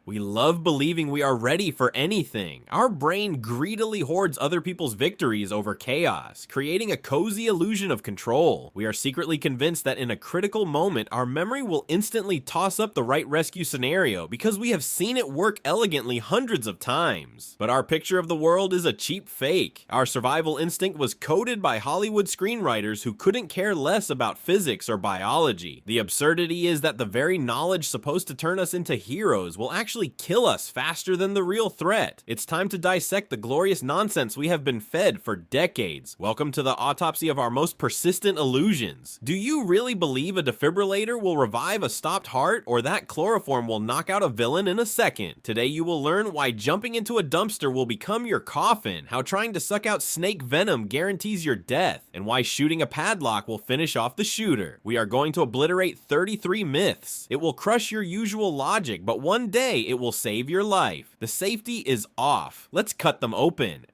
We love believing we are ready for anything. Our brain greedily hoards other people's victories over chaos, creating a cozy illusion of control. We are secretly convinced that in a critical moment, our memory will instantly toss up the right rescue scenario because we have seen it work elegantly hundreds of times. But our picture of the world is a cheap fake. Our survival instinct was coded by Hollywood screenwriters who couldn't care less about physics or biology. The absurdity is that the very knowledge supposed to turn us into heroes will actually kill us faster than the real threat. It's time to dissect the glorious nonsense we have been fed for decades. Welcome to the autopsy of our most persistent illusions. Do you really believe a defibrillator will revive a stopped heart, or that chloroform will knock out a villain in a second? Today you will learn why jumping into a dumpster will become your coffin, how trying to suck out snake venom guarantees your death, and why shooting a padlock will finish off the shooter. We are going to obliterate 33 myths. It will crush your usual logic, but one day it will save your life. The safety is off. Let's cut them open.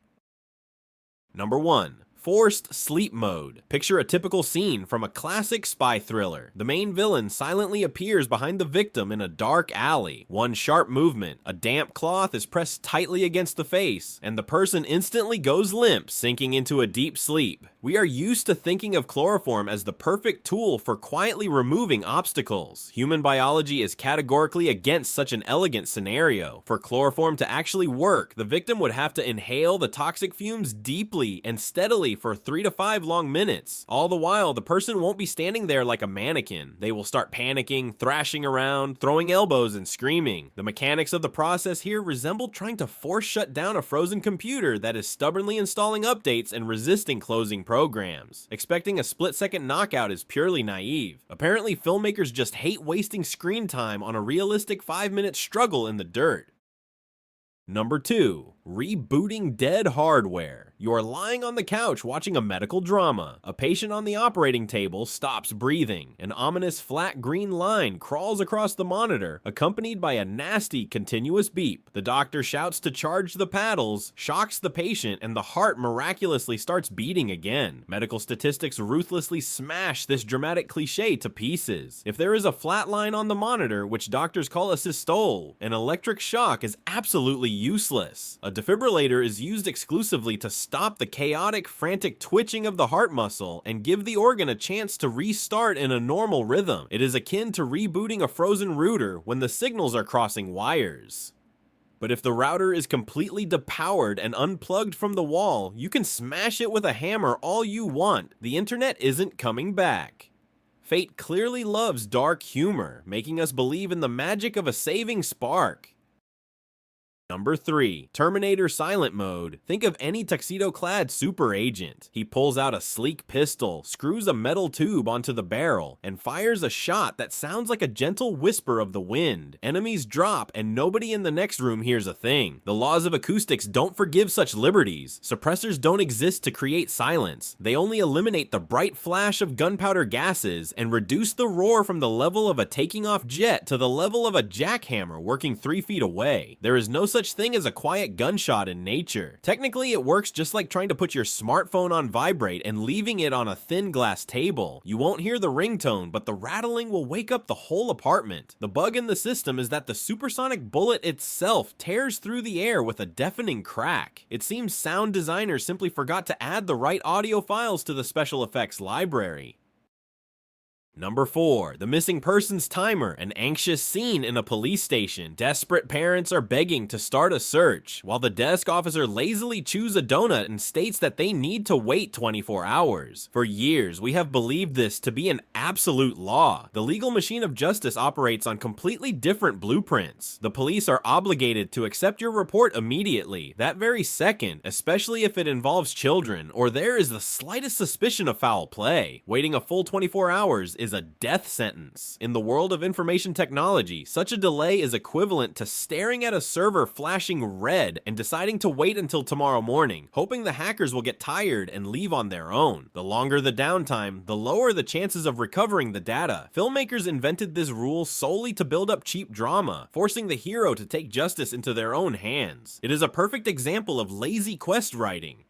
Number 1. Forced sleep mode. Picture a typical scene from a classic spy thriller. The main villain silently appears behind the victim in a dark alley. One sharp movement, a damp cloth is pressed tightly against the face, and the person instantly goes limp, sinking into a deep sleep. We are used to thinking of chloroform as the perfect tool for quietly removing obstacles. Human biology is categorically against such an elegant scenario. For chloroform to actually work, the victim would have to inhale the toxic fumes deeply and steadily for 3 to 5 long minutes. All the while, the person won't be standing there like a mannequin. They will start panicking, thrashing around, throwing elbows, and screaming. The mechanics of the process here resemble trying to force shut down a frozen computer that is stubbornly installing updates and resisting closing programs. Expecting a split-second knockout is purely naive. Apparently, filmmakers just hate wasting screen time on a realistic 5-minute struggle in the dirt. Number 2. Rebooting dead hardware. You are lying on the couch watching a medical drama. A patient on the operating table stops breathing. An ominous flat green line crawls across the monitor, accompanied by a nasty continuous beep. The doctor shouts to charge the paddles, shocks the patient, and the heart miraculously starts beating again. Medical statistics ruthlessly smash this dramatic cliché to pieces. If there is a flat line on the monitor, which doctors call a systole, an electric shock is absolutely useless. A defibrillator is used exclusively to stop the chaotic, frantic twitching of the heart muscle and give the organ a chance to restart in a normal rhythm. It is akin to rebooting a frozen router when the signals are crossing wires. But if the router is completely depowered and unplugged from the wall, you can smash it with a hammer all you want. The internet isn't coming back. Fate clearly loves dark humor, making us believe in the magic of a saving spark. Number 3. Terminator silent mode. Think of any tuxedo-clad super agent. He pulls out a sleek pistol, screws a metal tube onto the barrel, and fires a shot that sounds like a gentle whisper of the wind. Enemies drop, and nobody in the next room hears a thing. The laws of acoustics don't forgive such liberties. Suppressors don't exist to create silence. They only eliminate the bright flash of gunpowder gases and reduce the roar from the level of a taking-off jet to the level of a jackhammer working 3 feet away. There is no such thing as a quiet gunshot in nature. Technically, it works just like trying to put your smartphone on vibrate and leaving it on a thin glass table. You won't hear the ringtone, but the rattling will wake up the whole apartment. The bug in the system is that the supersonic bullet itself tears through the air with a deafening crack. It seems sound designers simply forgot to add the right audio files to the special effects library. Number 4. The missing persons timer. An anxious scene in a police station. Desperate parents are begging to start a search, while the desk officer lazily chews a donut and states that they need to wait 24 hours. For years, we have believed this to be an absolute law. The legal machine of justice operates on completely different blueprints. The police are obligated to accept your report immediately, that very second, especially if it involves children, or there is the slightest suspicion of foul play. Waiting a full 24 hours is a death sentence. In the world of information technology, such a delay is equivalent to staring at a server flashing red and deciding to wait until tomorrow morning, hoping the hackers will get tired and leave on their own. The longer the downtime, the lower the chances of recovering the data. Filmmakers invented this rule solely to build up cheap drama, forcing the hero to take justice into their own hands. It is a perfect example of lazy quest writing.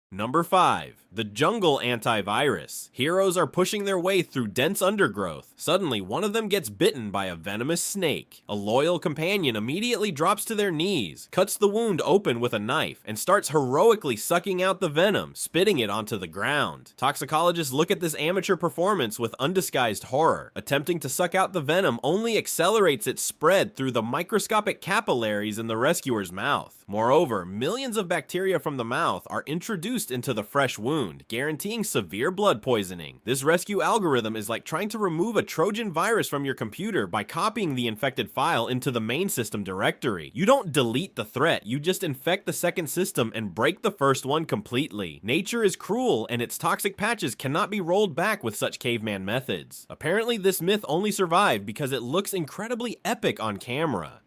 Number 5. The Jungle Antivirus. Heroes are pushing their way through dense undergrowth. Suddenly, one of them gets bitten by a venomous snake. A loyal companion immediately drops to their knees, cuts the wound open with a knife, and starts heroically sucking out the venom, spitting it onto the ground. Toxicologists look at this amateur performance with undisguised horror. Attempting to suck out the venom only accelerates its spread through the microscopic capillaries in the rescuer's mouth. Moreover, millions of bacteria from the mouth are introduced into the fresh wound, guaranteeing severe blood poisoning. This rescue algorithm is like trying to remove a Trojan virus from your computer by copying the infected file into the main system directory. You don't delete the threat, you just infect the second system and break the first one completely. Nature is cruel, and its toxic patches cannot be rolled back with such caveman methods. Apparently, this myth only survived because it looks incredibly epic on camera.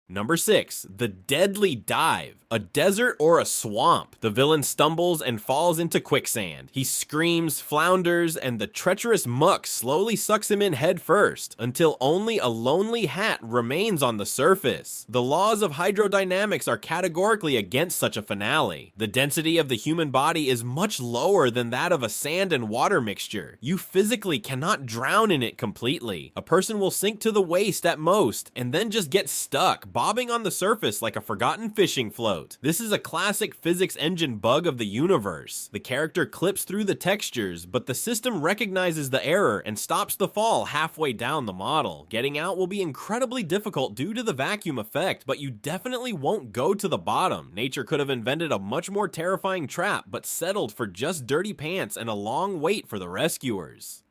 Number 6. The Deadly Dive. A desert or a swamp. The villain stumbles and falls into quicksand. He screams, flounders, and the treacherous muck slowly sucks him in head first, until only a lonely hat remains on the surface. The laws of hydrodynamics are categorically against such a finale. The density of the human body is much lower than that of a sand and water mixture. You physically cannot drown in it completely. A person will sink to the waist at most, and then just get stuck, bobbing on the surface like a forgotten fishing float. This is a classic physics engine bug of the universe. The character clips through the textures, but the system recognizes the error and stops the fall halfway down the model. Getting out will be incredibly difficult due to the vacuum effect, but you definitely won't go to the bottom. Nature could have invented a much more terrifying trap, but settled for just dirty pants and a long wait for the rescuers.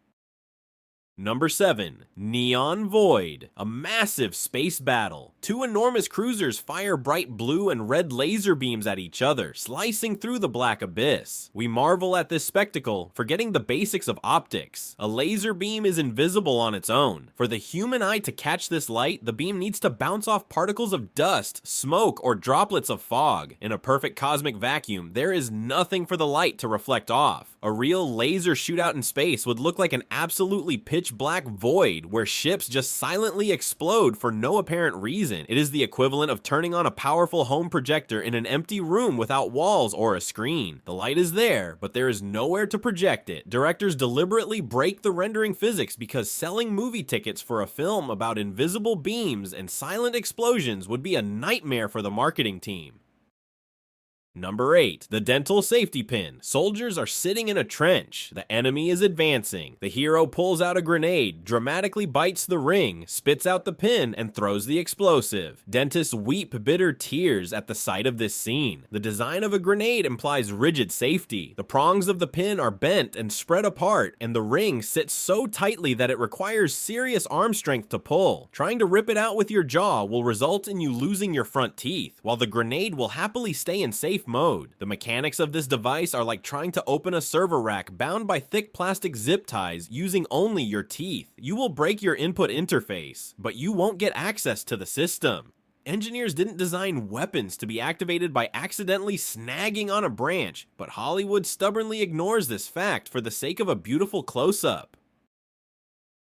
Number 7. Neon Void. A massive space battle. Two enormous cruisers fire bright blue and red laser beams at each other, slicing through the black abyss. We marvel at this spectacle, forgetting the basics of optics. A laser beam is invisible on its own. For the human eye to catch this light, the beam needs to bounce off particles of dust, smoke, or droplets of fog. In a perfect cosmic vacuum, there is nothing for the light to reflect off. A real laser shootout in space would look like an absolutely pitch black void where ships just silently explode for no apparent reason. It is the equivalent of turning on a powerful home projector in an empty room without walls or a screen. The light is there, but there is nowhere to project it. Directors deliberately break the rendering physics because selling movie tickets for a film about invisible beams and silent explosions would be a nightmare for the marketing team. Number 8. The Dental Safety Pin. Soldiers are sitting in a trench. The enemy is advancing. The hero pulls out a grenade, dramatically bites the ring, spits out the pin, and throws the explosive. Dentists weep bitter tears at the sight of this scene. The design of a grenade implies rigid safety. The prongs of the pin are bent and spread apart, and the ring sits so tightly that it requires serious arm strength to pull. Trying to rip it out with your jaw will result in you losing your front teeth, while the grenade will happily stay in safe mode. The mechanics of this device are like trying to open a server rack bound by thick plastic zip ties using only your teeth. You will break your input interface, but you won't get access to the system. Engineers didn't design weapons to be activated by accidentally snagging on a branch, but Hollywood stubbornly ignores this fact for the sake of a beautiful close-up.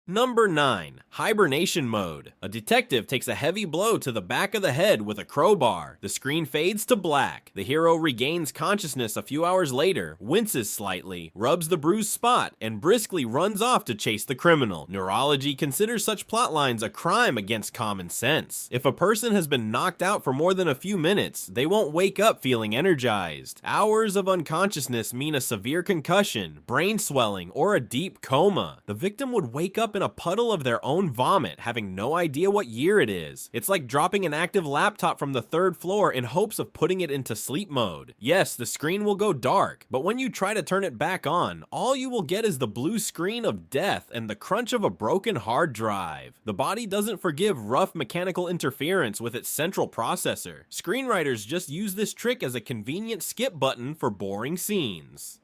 Number 9. Hibernation Mode. A detective takes a heavy blow to the back of the head with a crowbar. The screen fades to black. The hero regains consciousness a few hours later, winces slightly, rubs the bruised spot, and briskly runs off to chase the criminal. Neurology considers such plotlines a crime against common sense. If a person has been knocked out for more than a few minutes, they won't wake up feeling energized. Hours of unconsciousness mean a severe concussion, brain swelling, or a deep coma. The victim would wake up in a puddle of their own vomit, having no idea what year it is. It's like dropping an active laptop from the 3rd floor in hopes of putting it into sleep mode. Yes, the screen will go dark, but when you try to turn it back on, all you will get is the blue screen of death and the crunch of a broken hard drive. The body doesn't forgive rough mechanical interference with its central processor. Screenwriters just use this trick as a convenient skip button for boring scenes.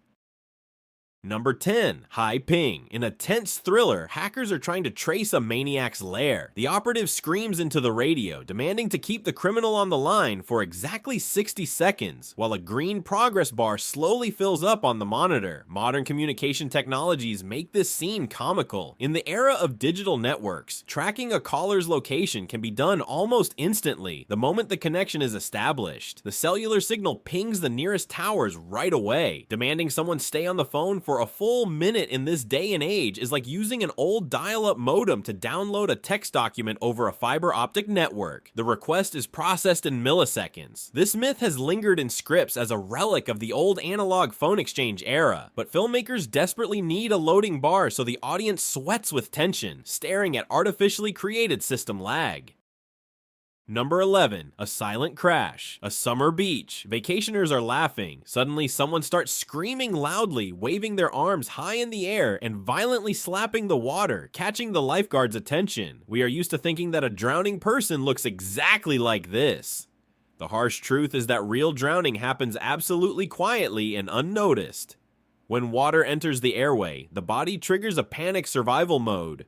Number 10. High Ping. In a tense thriller, hackers are trying to trace a maniac's lair. The operative screams into the radio, demanding to keep the criminal on the line for exactly 60 seconds, while a green progress bar slowly fills up on the monitor. Modern communication technologies make this scene comical. In the era of digital networks, tracking a caller's location can be done almost instantly, the moment the connection is established. The cellular signal pings the nearest towers right away. Demanding someone stay on the phone for a full minute in this day and age is like using an old dial-up modem to download a text document over a fiber optic network. The request is processed in milliseconds. This myth has lingered in scripts as a relic of the old analog phone exchange era, but filmmakers desperately need a loading bar so the audience sweats with tension, staring at artificially created system lag. Number 11. A silent crash. A summer beach. Vacationers are laughing. Suddenly, someone starts screaming loudly, waving their arms high in the air and violently slapping the water, catching the lifeguard's attention. We are used to thinking that a drowning person looks exactly like this. The harsh truth is that real drowning happens absolutely quietly and unnoticed. When water enters the airway, the body triggers a panic survival mode.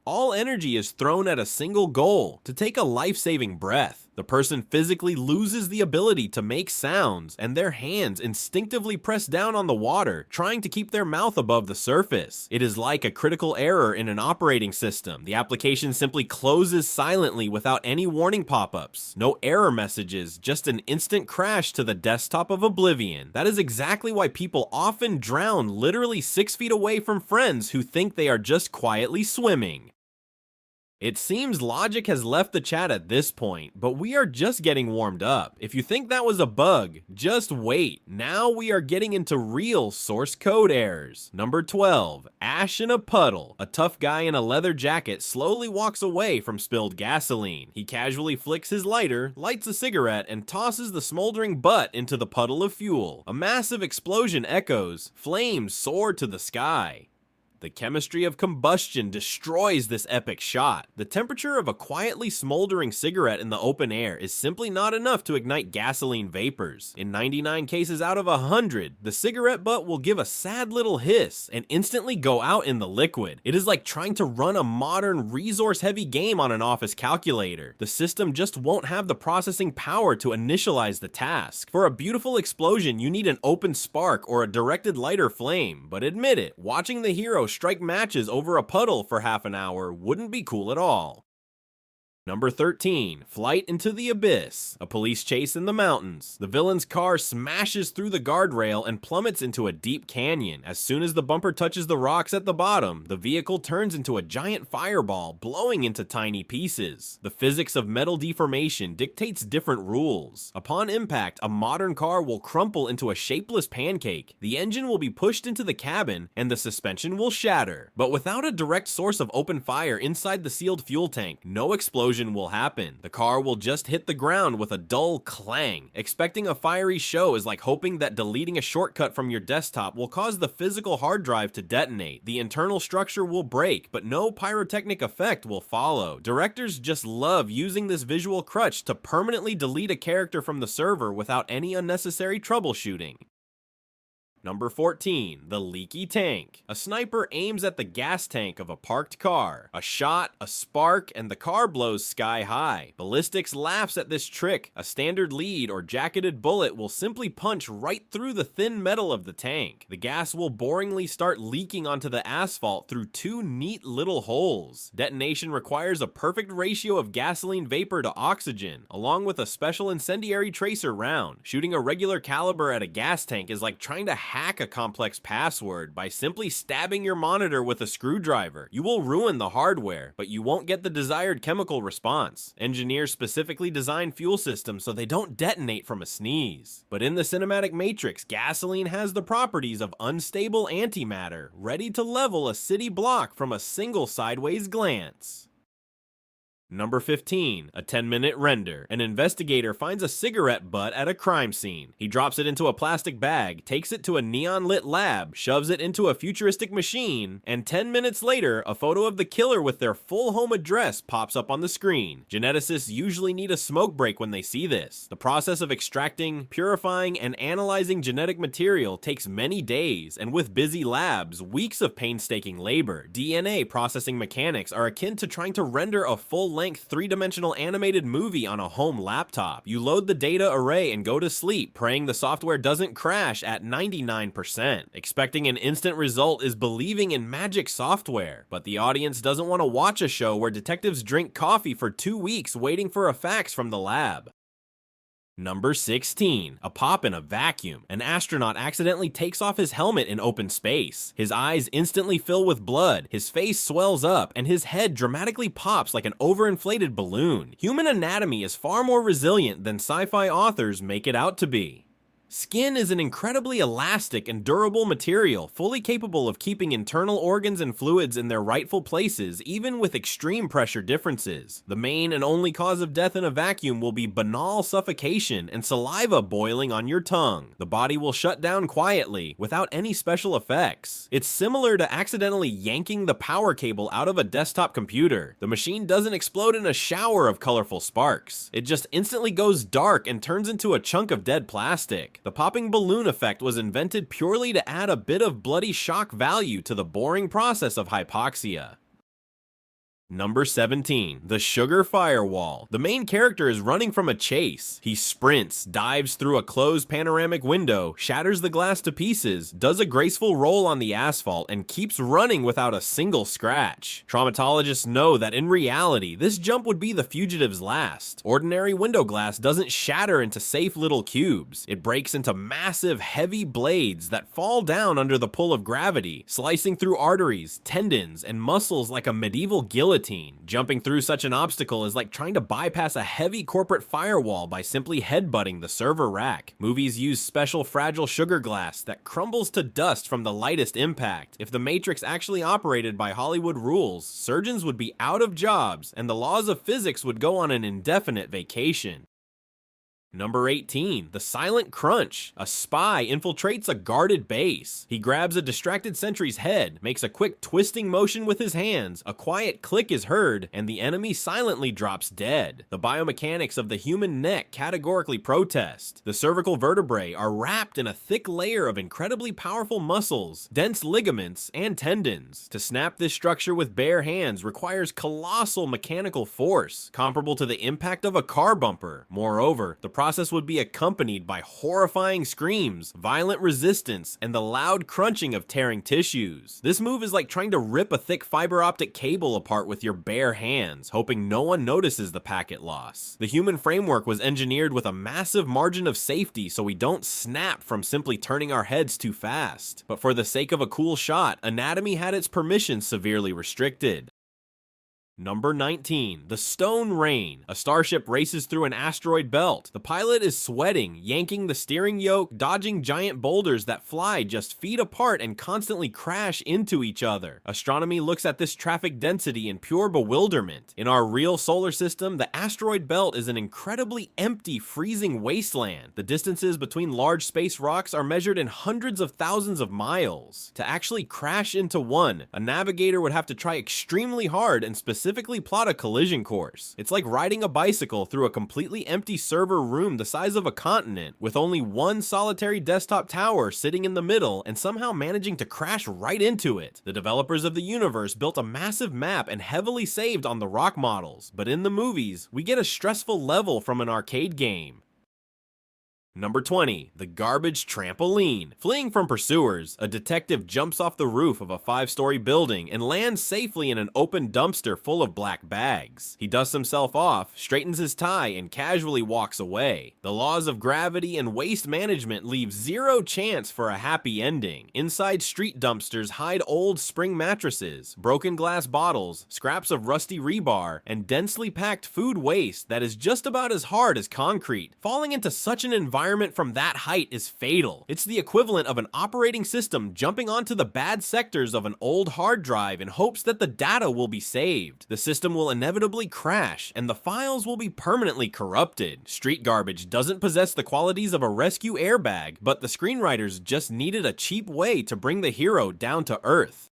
All energy is thrown at a single goal, to take a life-saving breath. The person physically loses the ability to make sounds, and their hands instinctively press down on the water, trying to keep their mouth above the surface. It is like a critical error in an operating system. The application simply closes silently without any warning pop-ups. No error messages, just an instant crash to the desktop of oblivion. That is exactly why people often drown literally 6 feet away from friends who think they are just quietly swimming. It seems logic has left the chat at this point, but we are just getting warmed up. If you think that was a bug, just wait. Now we are getting into real source code errors. Number 12. Ash in a puddle. A tough guy in a leather jacket slowly walks away from spilled gasoline. He casually flicks his lighter, lights a cigarette, and tosses the smoldering butt into the puddle of fuel. A massive explosion echoes. Flames soar to the sky. The chemistry of combustion destroys this epic shot. The temperature of a quietly smoldering cigarette in the open air is simply not enough to ignite gasoline vapors. In 99 cases out of 100, the cigarette butt will give a sad little hiss and instantly go out in the liquid. It is like trying to run a modern resource-heavy game on an office calculator. The system just won't have the processing power to initialize the task. For a beautiful explosion, you need an open spark or a directed lighter flame, but admit it, watching the hero strike matches over a puddle for half an hour wouldn't be cool at all. Number 13. Flight into the abyss. A police chase in the mountains. The villain's car smashes through the guardrail and plummets into a deep canyon. As soon as the bumper touches the rocks at the bottom, the vehicle turns into a giant fireball, blowing into tiny pieces. The physics of metal deformation dictates different rules. Upon impact, a modern car will crumple into a shapeless pancake. The engine will be pushed into the cabin, and the suspension will shatter. But without a direct source of open fire inside the sealed fuel tank, no explosion will happen. The car will just hit the ground with a dull clang. Expecting a fiery show is like hoping that deleting a shortcut from your desktop will cause the physical hard drive to detonate. The internal structure will break, but no pyrotechnic effect will follow. Directors just love using this visual crutch to permanently delete a character from the server without any unnecessary troubleshooting. Number 14. The leaky tank. A sniper aims at the gas tank of a parked car. A shot, a spark, and the car blows sky high. Ballistics laughs at this trick. A standard lead or jacketed bullet will simply punch right through the thin metal of the tank. The gas will boringly start leaking onto the asphalt through two neat little holes. Detonation requires a perfect ratio of gasoline vapor to oxygen, along with a special incendiary tracer round. Shooting a regular caliber at a gas tank is like trying to hack a complex password by simply stabbing your monitor with a screwdriver. You will ruin the hardware, but you won't get the desired chemical response. Engineers specifically design fuel systems so they don't detonate from a sneeze. But in the cinematic matrix, gasoline has the properties of unstable antimatter, ready to level a city block from a single sideways glance. Number 15, a 10-minute render. An investigator finds a cigarette butt at a crime scene. He drops it into a plastic bag, takes it to a neon-lit lab, shoves it into a futuristic machine, and 10 minutes later, a photo of the killer with their full home address pops up on the screen. Geneticists usually need a smoke break when they see this. The process of extracting, purifying, and analyzing genetic material takes many days, and with busy labs, weeks of painstaking labor. DNA processing mechanics are akin to trying to render a full-length three-dimensional animated movie on a home laptop. You load the data array and go to sleep, praying the software doesn't crash at 99%. Expecting an instant result is believing in magic software, but the audience doesn't want to watch a show where detectives drink coffee for 2 weeks waiting for a fax from the lab. Number 16, a pop in a vacuum. An astronaut accidentally takes off his helmet in open space. His eyes instantly fill with blood, his face swells up, and his head dramatically pops like an overinflated balloon. Human anatomy is far more resilient than sci-fi authors make it out to be. Skin is an incredibly elastic and durable material, fully capable of keeping internal organs and fluids in their rightful places, even with extreme pressure differences. The main and only cause of death in a vacuum will be banal suffocation and saliva boiling on your tongue. The body will shut down quietly, without any special effects. It's similar to accidentally yanking the power cable out of a desktop computer. The machine doesn't explode in a shower of colorful sparks. It just instantly goes dark and turns into a chunk of dead plastic. The popping balloon effect was invented purely to add a bit of bloody shock value to the boring process of hypoxia. Number 17, the sugar firewall. The main character is running from a chase. He sprints, dives through a closed panoramic window, shatters the glass to pieces, does a graceful roll on the asphalt, and keeps running without a single scratch. Traumatologists know that in reality, this jump would be the fugitive's last. Ordinary window glass doesn't shatter into safe little cubes. It breaks into massive, heavy blades that fall down under the pull of gravity, slicing through arteries, tendons, and muscles like a medieval guillotine. Jumping through such an obstacle is like trying to bypass a heavy corporate firewall by simply headbutting the server rack. Movies use special fragile sugar glass that crumbles to dust from the lightest impact. If the Matrix actually operated by Hollywood rules, surgeons would be out of jobs, and the laws of physics would go on an indefinite vacation. Number 18, the silent crunch. A spy infiltrates a guarded base. He grabs a distracted sentry's head, makes a quick twisting motion with his hands, a quiet click is heard, and the enemy silently drops dead. The biomechanics of the human neck categorically protest. The cervical vertebrae are wrapped in a thick layer of incredibly powerful muscles, dense ligaments, and tendons. To snap this structure with bare hands requires colossal mechanical force, comparable to the impact of a car bumper. Moreover, the process would be accompanied by horrifying screams, violent resistance, and the loud crunching of tearing tissues. This move is like trying to rip a thick fiber optic cable apart with your bare hands, hoping no one notices the packet loss. The human framework was engineered with a massive margin of safety so we don't snap from simply turning our heads too fast. But for the sake of a cool shot, anatomy had its permissions severely restricted. Number 19, the Stone Rain. A starship races through an asteroid belt. The pilot is sweating, yanking the steering yoke, dodging giant boulders that fly just feet apart and constantly crash into each other. Astronomy looks at this traffic density in pure bewilderment. In our real solar system, the asteroid belt is an incredibly empty, freezing wasteland. The distances between large space rocks are measured in hundreds of thousands of miles. To actually crash into one, a navigator would have to try extremely hard and specifically plot a collision course. It's like riding a bicycle through a completely empty server room the size of a continent, with only one solitary desktop tower sitting in the middle and somehow managing to crash right into it. The developers of the universe built a massive map and heavily saved on the rock models, but in the movies, we get a stressful level from an arcade game. Number 20, the garbage trampoline. Fleeing from pursuers, a detective jumps off the roof of a 5-story building and lands safely in an open dumpster full of black bags. He dusts himself off, straightens his tie, and casually walks away. The laws of gravity and waste management leave zero chance for a happy ending. Inside street dumpsters hide old spring mattresses, broken glass bottles, scraps of rusty rebar, and densely packed food waste that is just about as hard as concrete. Falling into such an environment environment from that height is fatal. It's the equivalent of an operating system jumping onto the bad sectors of an old hard drive in hopes that the data will be saved. The system will inevitably crash, and the files will be permanently corrupted. Street garbage doesn't possess the qualities of a rescue airbag, but the screenwriters just needed a cheap way to bring the hero down to earth.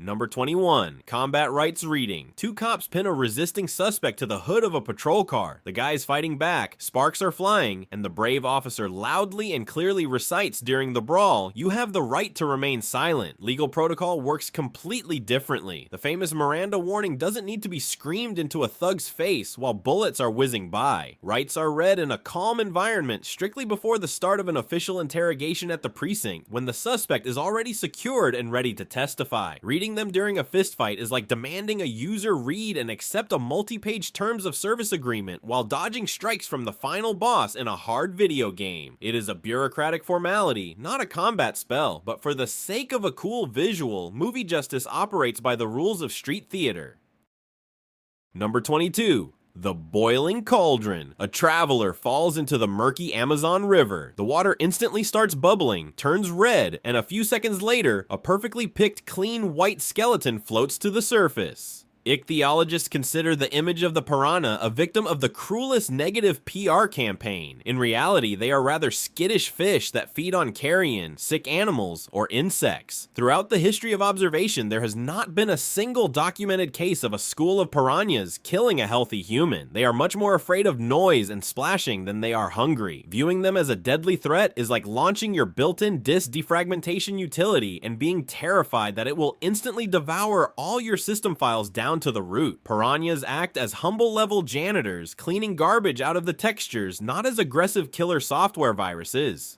Number 21. Combat Rights Reading. Two cops pin a resisting suspect to the hood of a patrol car. The guy is fighting back, sparks are flying, and the brave officer loudly and clearly recites during the brawl, "You have the right to remain silent." Legal protocol works completely differently. The famous Miranda warning doesn't need to be screamed into a thug's face while bullets are whizzing by. Rights are read in a calm environment strictly before the start of an official interrogation at the precinct, when the suspect is already secured and ready to testify. Reading them during a fistfight is like demanding a user read and accept a multi-page terms of service agreement while dodging strikes from the final boss in a hard video game. It is a bureaucratic formality, not a combat spell, but for the sake of a cool visual, movie justice operates by the rules of street theater. Number 22. The Boiling Cauldron. A traveler falls into the murky Amazon River. The water instantly starts bubbling, turns red, and a few seconds later, a perfectly picked clean white skeleton floats to the surface. Ichthyologists consider the image of the piranha a victim of the cruelest negative PR campaign. In reality, they are rather skittish fish that feed on carrion, sick animals, or insects. Throughout the history of observation, there has not been a single documented case of a school of piranhas killing a healthy human. They are much more afraid of noise and splashing than they are hungry. Viewing them as a deadly threat is like launching your built-in disk defragmentation utility and being terrified that it will instantly devour all your system files down to the root. Piranhas act as humble level janitors, cleaning garbage out of the textures, not as aggressive killer software viruses.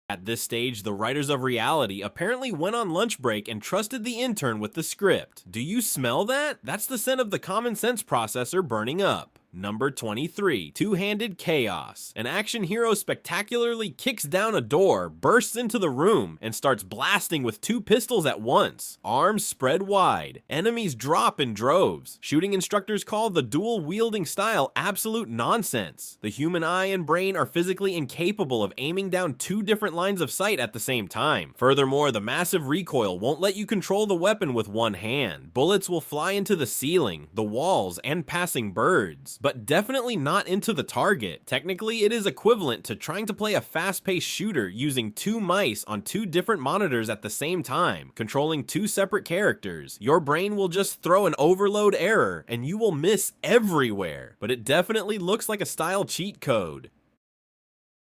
At this stage, the writers of reality apparently went on lunch break and trusted the intern with the script. Do you smell that? That's the scent of the common sense processor burning up. Number 23. Two-Handed Chaos. An action hero spectacularly kicks down a door, bursts into the room, and starts blasting with two pistols at once. Arms spread wide. Enemies drop in droves. Shooting instructors call the dual-wielding style absolute nonsense. The human eye and brain are physically incapable of aiming down two different lines of sight at the same time. Furthermore, the massive recoil won't let you control the weapon with one hand. Bullets will fly into the ceiling, the walls, and passing birds, but definitely not into the target. Technically, it is equivalent to trying to play a fast-paced shooter using two mice on two different monitors at the same time, controlling two separate characters. Your brain will just throw an overload error, and you will miss everywhere, but it definitely looks like a style cheat code.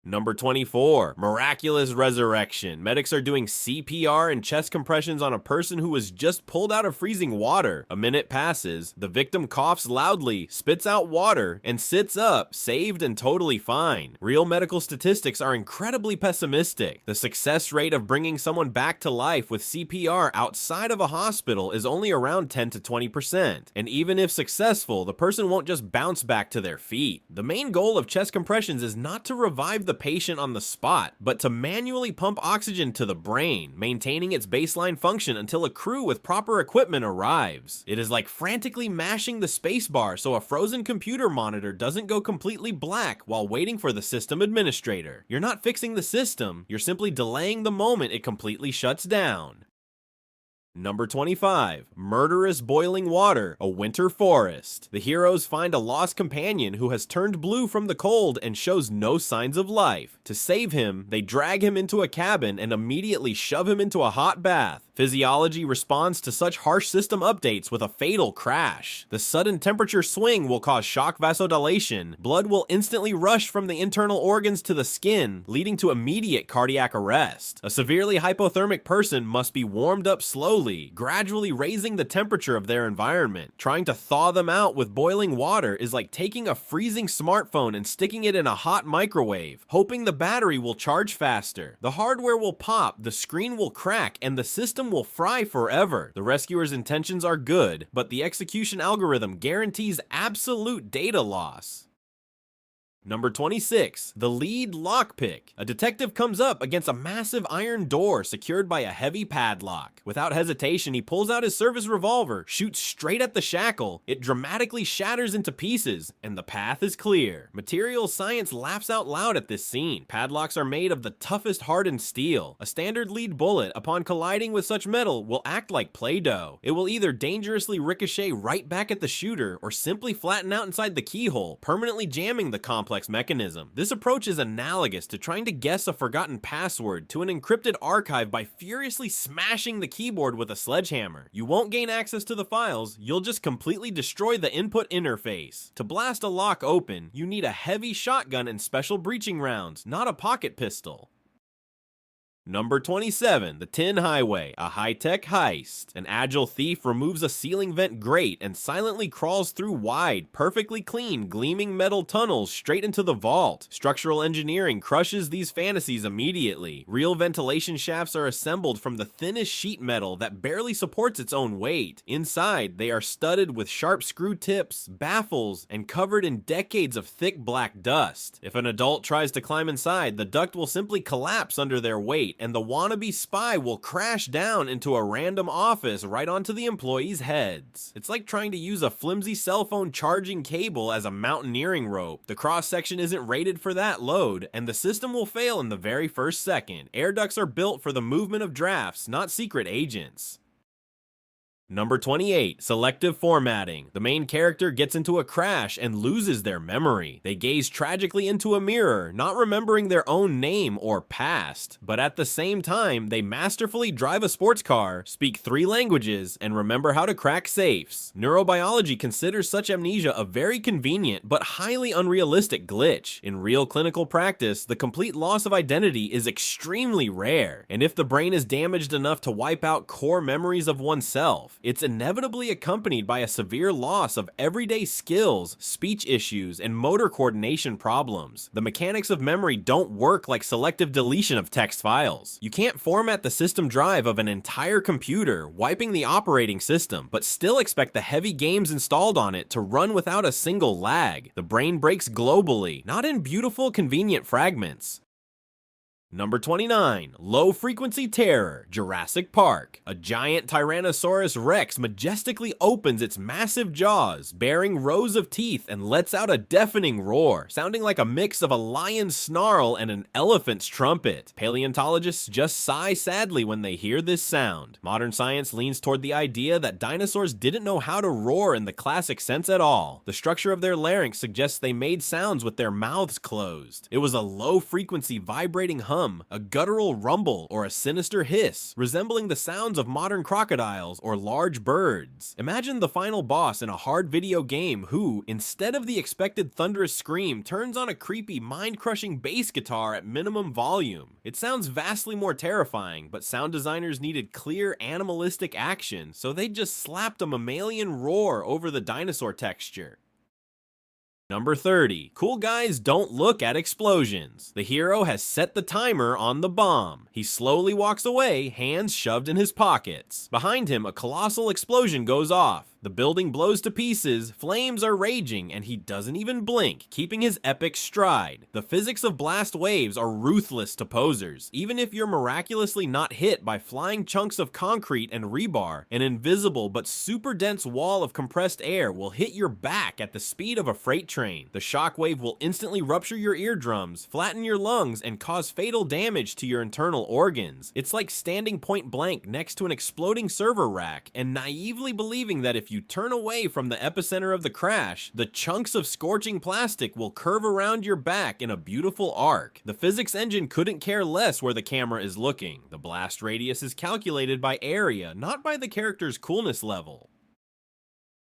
Number 24. Miraculous Resurrection. Medics are doing CPR and chest compressions on a person who was just pulled out of freezing water. A minute passes, the victim coughs loudly, spits out water, and sits up, saved and totally fine. Real medical statistics are incredibly pessimistic. The success rate of bringing someone back to life with CPR outside of a hospital is only around 10 to 20%. And even if successful, the person won't just bounce back to their feet. The main goal of chest compressions is not to revive the patient on the spot, but to manually pump oxygen to the brain, maintaining its baseline function until a crew with proper equipment arrives. It is like frantically mashing the spacebar so a frozen computer monitor doesn't go completely black while waiting for the system administrator. You're not fixing the system, you're simply delaying the moment it completely shuts down. Number 25. Murderous Boiling Water, a Winter Forest. The heroes find a lost companion who has turned blue from the cold and shows no signs of life. To save him, they drag him into a cabin and immediately shove him into a hot bath. Physiology responds to such harsh system updates with a fatal crash. The sudden temperature swing will cause shock vasodilation. Blood will instantly rush from the internal organs to the skin, leading to immediate cardiac arrest. A severely hypothermic person must be warmed up slowly, gradually raising the temperature of their environment. Trying to thaw them out with boiling water is like taking a freezing smartphone and sticking it in a hot microwave, hoping the battery will charge faster. The hardware will pop, the screen will crack, and the system will fry forever. The rescuer's intentions are good, but the execution algorithm guarantees absolute data loss. Number 26. The lead lockpick. A detective comes up against a massive iron door secured by a heavy padlock. Without hesitation, he pulls out his service revolver, shoots straight at the shackle, it dramatically shatters into pieces, and the path is clear. Material science laughs out loud at this scene. Padlocks are made of the toughest hardened steel. A standard lead bullet, upon colliding with such metal, will act like Play-Doh. It will either dangerously ricochet right back at the shooter, or simply flatten out inside the keyhole, permanently jamming the complex mechanism. This approach is analogous to trying to guess a forgotten password to an encrypted archive by furiously smashing the keyboard with a sledgehammer. You won't gain access to the files, you'll just completely destroy the input interface. To blast a lock open, you need a heavy shotgun and special breaching rounds, not a pocket pistol. Number 27. The Tin Highway, a high-tech heist. An agile thief removes a ceiling vent grate and silently crawls through wide, perfectly clean, gleaming metal tunnels straight into the vault. Structural engineering crushes these fantasies immediately. Real ventilation shafts are assembled from the thinnest sheet metal that barely supports its own weight. Inside, they are studded with sharp screw tips, baffles, and covered in decades of thick black dust. If an adult tries to climb inside, the duct will simply collapse under their weight, and the wannabe spy will crash down into a random office right onto the employees' heads. It's like trying to use a flimsy cell phone charging cable as a mountaineering rope. The cross-section isn't rated for that load, and the system will fail in the very first second. Air ducts are built for the movement of drafts, not secret agents. Number 28. Selective formatting. The main character gets into a crash and loses their memory. They gaze tragically into a mirror, not remembering their own name or past, but at the same time, they masterfully drive a sports car, speak 3 languages, and remember how to crack safes. Neurobiology considers such amnesia a very convenient but highly unrealistic glitch. In real clinical practice, the complete loss of identity is extremely rare, and if the brain is damaged enough to wipe out core memories of oneself, it's inevitably accompanied by a severe loss of everyday skills, speech issues, and motor coordination problems. The mechanics of memory don't work like selective deletion of text files. You can't format the system drive of an entire computer, wiping the operating system, but still expect the heavy games installed on it to run without a single lag. The brain breaks globally, not in beautiful, convenient fragments. Number 29. Low-frequency terror, Jurassic Park. A giant Tyrannosaurus Rex majestically opens its massive jaws, bearing rows of teeth, and lets out a deafening roar, sounding like a mix of a lion's snarl and an elephant's trumpet. Paleontologists just sigh sadly when they hear this sound. Modern science leans toward the idea that dinosaurs didn't know how to roar in the classic sense at all. The structure of their larynx suggests they made sounds with their mouths closed. It was a low-frequency vibrating hum, a guttural rumble, or a sinister hiss, resembling the sounds of modern crocodiles or large birds. Imagine the final boss in a hard video game who, instead of the expected thunderous scream, turns on a creepy, mind-crushing bass guitar at minimum volume. It sounds vastly more terrifying, but sound designers needed clear, animalistic action, so they just slapped a mammalian roar over the dinosaur texture. Number 30. Cool guys don't look at explosions. The hero has set the timer on the bomb. He slowly walks away, hands shoved in his pockets. Behind him, a colossal explosion goes off. The building blows to pieces, flames are raging, and he doesn't even blink, keeping his epic stride. The physics of blast waves are ruthless to posers. Even if you're miraculously not hit by flying chunks of concrete and rebar, an invisible but super dense wall of compressed air will hit your back at the speed of a freight train. The shockwave will instantly rupture your eardrums, flatten your lungs, and cause fatal damage to your internal organs. It's like standing point blank next to an exploding server rack and naively believing that if you turn away from the epicenter of the crash, the chunks of scorching plastic will curve around your back in a beautiful arc. The physics engine couldn't care less where the camera is looking. The blast radius is calculated by area, not by the character's coolness level.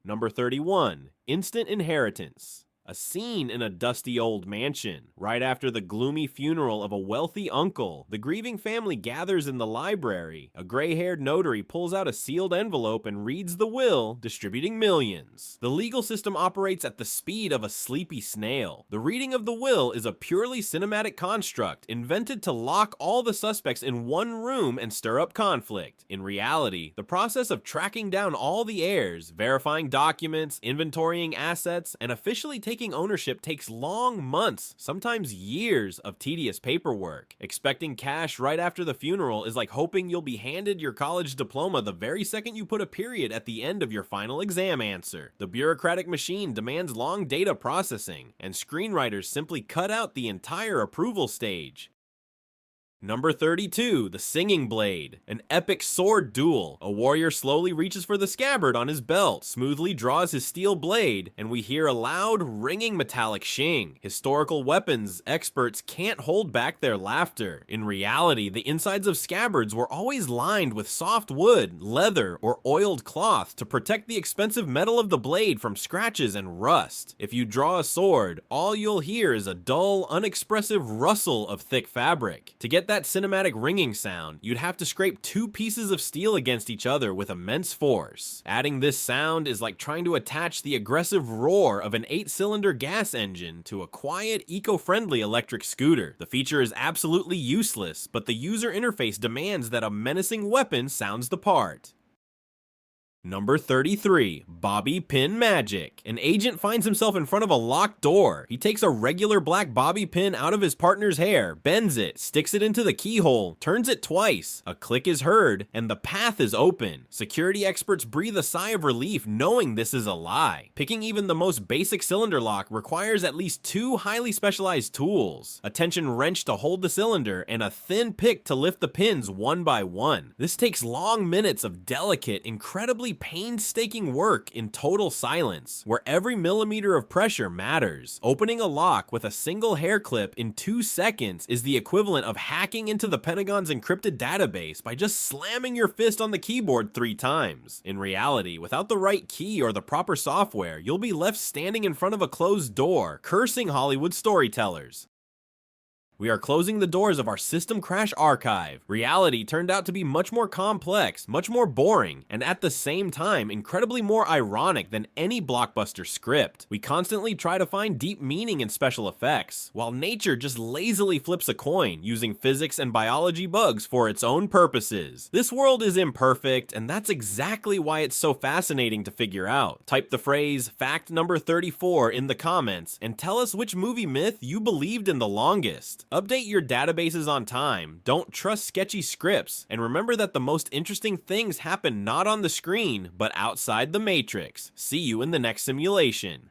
Number 31. Instant inheritance. A scene in a dusty old mansion. Right after the gloomy funeral of a wealthy uncle, the grieving family gathers in the library. A gray-haired notary pulls out a sealed envelope and reads the will, distributing millions. The legal system operates at the speed of a sleepy snail. The reading of the will is a purely cinematic construct, invented to lock all the suspects in one room and stir up conflict. In reality, the process of tracking down all the heirs, verifying documents, inventorying assets, and officially taking taking ownership takes long months, sometimes years of tedious paperwork. Expecting cash right after the funeral is like hoping you'll be handed your college diploma the very second you put a period at the end of your final exam answer. The bureaucratic machine demands long data processing, and screenwriters simply cut out the entire approval stage. Number 32, the Singing Blade. An epic sword duel. A warrior slowly reaches for the scabbard on his belt, smoothly draws his steel blade, and we hear a loud, ringing metallic shing. Historical weapons experts can't hold back their laughter. In reality, the insides of scabbards were always lined with soft wood, leather, or oiled cloth to protect the expensive metal of the blade from scratches and rust. If you draw a sword, all you'll hear is a dull, unexpressive rustle of thick fabric. To get that cinematic ringing sound, you'd have to scrape two pieces of steel against each other with immense force. Adding this sound is like trying to attach the aggressive roar of an 8-cylinder gas engine to a quiet, eco-friendly electric scooter. The feature is absolutely useless, but the user interface demands that a menacing weapon sounds the part. Number 33, Bobby Pin Magic. An agent finds himself in front of a locked door. He takes a regular black bobby pin out of his partner's hair, bends it, sticks it into the keyhole, turns it twice. A click is heard, and the path is open. Security experts breathe a sigh of relief knowing this is a lie. Picking even the most basic cylinder lock requires at least two highly specialized tools: a tension wrench to hold the cylinder, and a thin pick to lift the pins one by one. This takes long minutes of delicate, incredibly painstaking work in total silence, where every millimeter of pressure matters. Opening a lock with a single hair clip in 2 seconds is the equivalent of hacking into the Pentagon's encrypted database by just slamming your fist on the keyboard 3 times. In reality, without the right key or the proper software, you'll be left standing in front of a closed door, cursing Hollywood storytellers. We are closing the doors of our system crash archive. Reality turned out to be much more complex, much more boring, and at the same time, incredibly more ironic than any blockbuster script. We constantly try to find deep meaning in special effects, while nature just lazily flips a coin, using physics and biology bugs for its own purposes. This world is imperfect, and that's exactly why it's so fascinating to figure out. Type the phrase, fact number 34 in the comments, and tell us which movie myth you believed in the longest. Update your databases on time, don't trust sketchy scripts, and remember that the most interesting things happen not on the screen, but outside the matrix. See you in the next simulation.